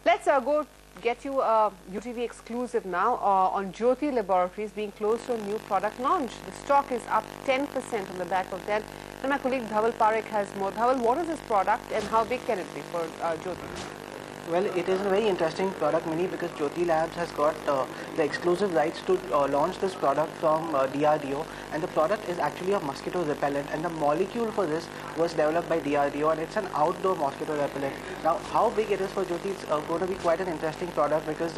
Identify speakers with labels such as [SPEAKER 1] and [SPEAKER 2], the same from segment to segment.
[SPEAKER 1] Let's go get you a UTV exclusive now on Jyoti Laboratories being close to a new product launch. The stock is up 10% on the back of that. And my colleague Dhaval Parekh has more. Dhaval, what is this product and how big can it be for Jyoti?
[SPEAKER 2] Well, it is a very interesting product, Mini, because Jyoti Labs has got the exclusive rights to launch this product from DRDO, and the product is actually a mosquito repellent, and the molecule for this was developed by DRDO, and it's an outdoor mosquito repellent. Now, how big it is for Jyoti, it's going to be quite an interesting product because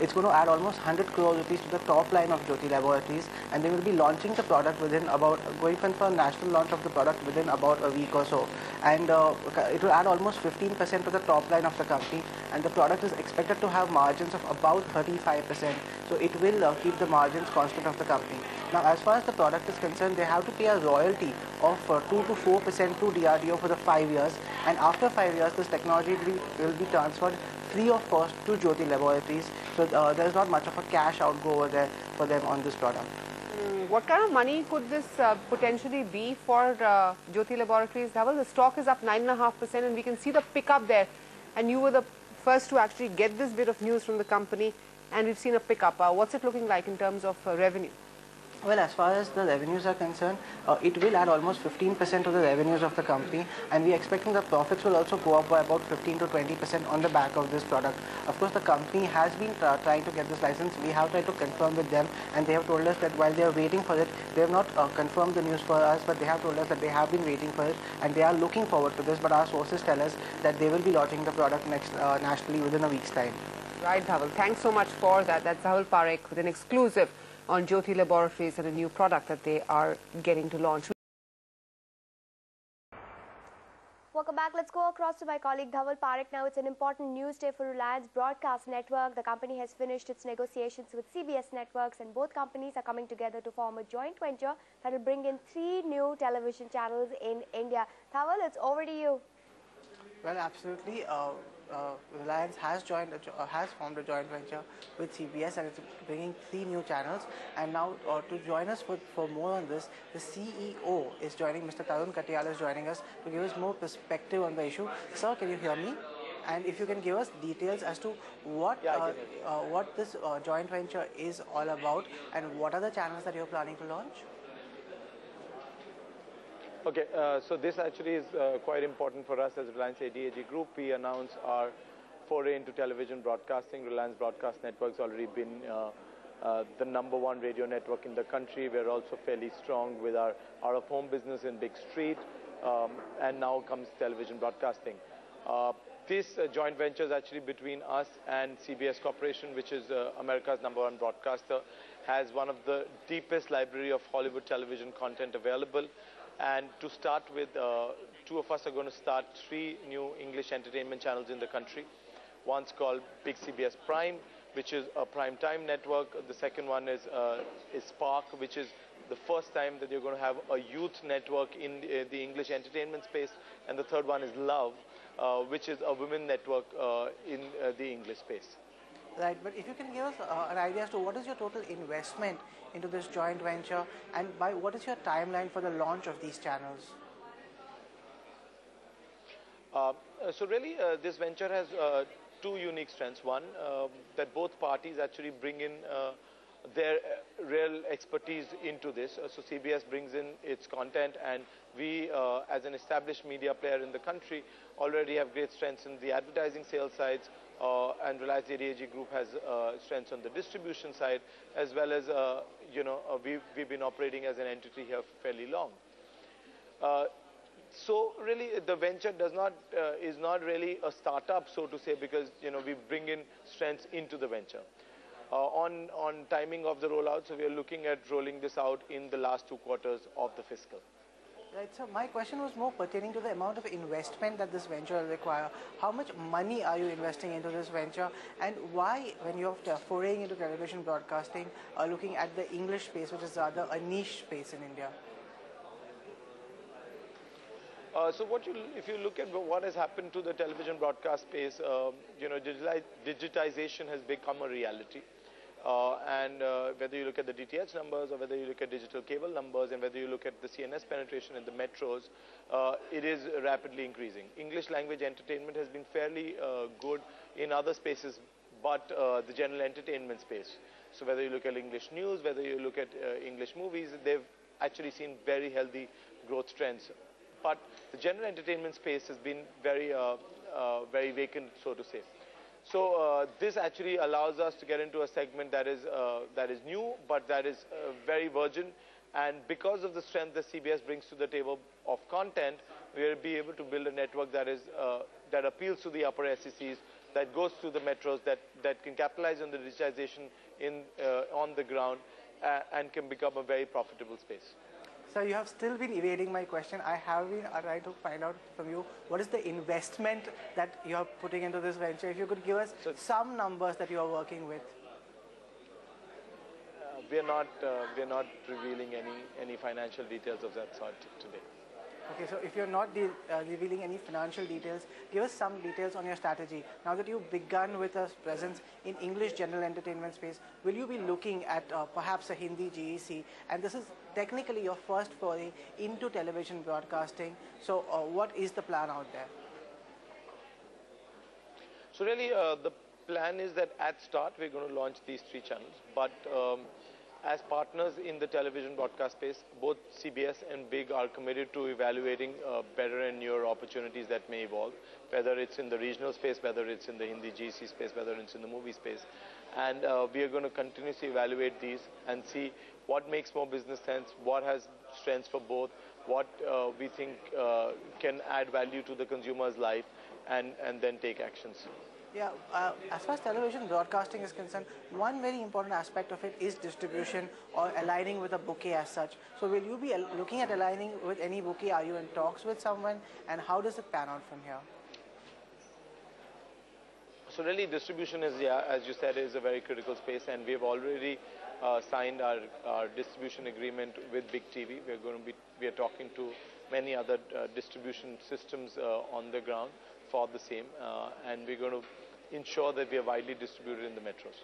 [SPEAKER 2] it's going to add almost 100 crore rupees to the top line of Jyoti Laboratories, and they will be launching the product within about, going for a national launch of the product within about a week or so, and it will add almost 15% to the top line of the company, and the product is expected to have margins of about 35%, so it will keep the margins constant of the company. Now, as far as the product is concerned, they have to pay a royalty of 2 to 4% to DRDO for the 5 years, and after 5 years, this technology will be transferred free of cost to Jyoti Laboratories, so there is not much of a cash outgo over there for them on this product.
[SPEAKER 1] What kind of money could this potentially be for Jyoti Laboratories, Dhaval? The stock is up 9.5% and we can see the pickup there, and you were the first to actually get this bit of news from the company, and we've seen a pickup. What's it looking like in terms of revenue?
[SPEAKER 2] Well, as far as the revenues are concerned, it will add almost 15% to the revenues of the company, and we're expecting the profits will also go up by about 15 to 20% on the back of this product. Of course, the company has been trying to get this license. We have tried to confirm with them, and they have told us that while they are waiting for it, they have not confirmed the news for us, but they have told us that they have been waiting for it, and they are looking forward to this. But our sources tell us that they will be launching the product next nationally within a week's time.
[SPEAKER 1] Right, Dhaval. Thanks so much for that. That's Dhaval Parekh with an exclusive on Jyoti Laboratories and a new product that they are getting to launch.
[SPEAKER 3] Welcome back. Let's go across to my colleague Dhaval Parekh now. It's an important news day for Reliance Broadcast Network. The company has finished its negotiations with CBS Networks, and both companies are coming together to form a joint venture that will bring in 3 new television channels in India. Dhaval, it's over to you.
[SPEAKER 2] Well, absolutely. Reliance has formed a joint venture with CBS, and it's bringing 3 new channels. And now to join us for more on this, the CEO is joining. Mr. Tarun Katyal is joining us to give us more perspective on the issue. Sir, can you hear me? And if you can give us details as to what this joint venture is all about, and what are the channels that you're planning to launch?
[SPEAKER 4] Okay, so this actually is quite important for us as Reliance ADAG Group. We announced our foray into television broadcasting. Reliance Broadcast Network's already been the #1 radio network in the country. We're also fairly strong with our out-of-home business in Big Street, and now comes television broadcasting. This joint venture is actually between us and CBS Corporation, which is America's #1 broadcaster, has one of the deepest library of Hollywood television content available. And to start with, 2 of us are going to start 3 new English entertainment channels in the country. One's called Big CBS Prime, which is a prime time network. The second one is Spark, which is the first time that you're going to have a youth network in the English entertainment space. And the third one is Love, which is a women network in the English space.
[SPEAKER 2] Right, but if you can give us an idea as to what is your total investment into this joint venture, and what is your timeline for the launch of these channels?
[SPEAKER 4] So really, this venture has 2 unique strengths. One, that both parties actually bring in their real expertise into this. So CBS brings in its content, and we, as an established media player in the country, already have great strengths in the advertising sales sides, and Reliance ADAG Group has strengths on the distribution side, as well as, we've been operating as an entity here fairly long. So really, the venture is not really a startup, so to say, because we bring in strengths into the venture. On timing of the rollout, so we are looking at rolling this out in the last 2 quarters of the fiscal.
[SPEAKER 2] Right, so my question was more pertaining to the amount of investment that this venture will require. How much money are you investing into this venture, and why, when you're foraying into television broadcasting, looking at the English space, which is rather a niche space in India?
[SPEAKER 4] So if you look at what has happened to the television broadcast space, digitization has become a reality. Whether you look at the DTH numbers or whether you look at digital cable numbers and whether you look at the CNS penetration in the metros, it is rapidly increasing. English language entertainment has been fairly good in other spaces, but the general entertainment space. So whether you look at English news, whether you look at English movies, they've actually seen very healthy growth trends. But the general entertainment space has been very vacant, so to say. So this actually allows us to get into a segment that is new, but that is very virgin. And because of the strength that CBS brings to the table of content, we will be able to build a network that appeals to the upper SECs, that goes to the metros, that can capitalize on the digitization on the ground, and can become a very profitable space.
[SPEAKER 2] So you have still been evading my question. I have been trying to find out from you what is the investment that you are putting into this venture. If you could give us some numbers that you are working with.
[SPEAKER 4] We are not revealing any financial details of that sort today.
[SPEAKER 2] Okay, so if you're not revealing any financial details, give us some details on your strategy. Now that you've begun with a presence in English general entertainment space, will you be looking at perhaps a Hindi GEC? And this is technically your first foray into television broadcasting. So what is the plan out there?
[SPEAKER 4] So really the plan is that at start we're going to launch these 3 channels. But as partners in the television broadcast space, both CBS and BIG are committed to evaluating better and newer opportunities that may evolve, whether it's in the regional space, whether it's in the Hindi GC space, whether it's in the movie space. And we are going to continuously evaluate these and see what makes more business sense, what has strengths for both, what we think can add value to the consumer's life, and then take actions.
[SPEAKER 2] Yeah, as far as television broadcasting is concerned, one very important aspect of it is distribution or aligning with a bouquet as such. So will you be looking at aligning with any bouquet? Are you in talks with someone? And how does it pan out from here?
[SPEAKER 4] So really distribution is, yeah, as you said, is a very critical space, and we have already signed our distribution agreement with Big TV. We are talking to many other distribution systems on the ground for the same, and we're going to ensure that we are widely distributed in the metros.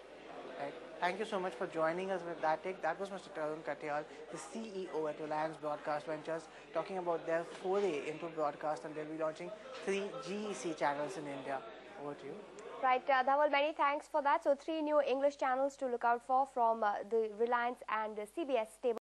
[SPEAKER 2] Right. Thank you so much for joining us with that take. That was Mr. Tarun Katiyal, the CEO at Reliance Broadcast Ventures, talking about their foray into broadcast, and they'll be launching 3 GEC channels in India. Over to you.
[SPEAKER 3] Right, Dhaval, many thanks for that. So 3 new English channels to look out for from the Reliance and CBS stable.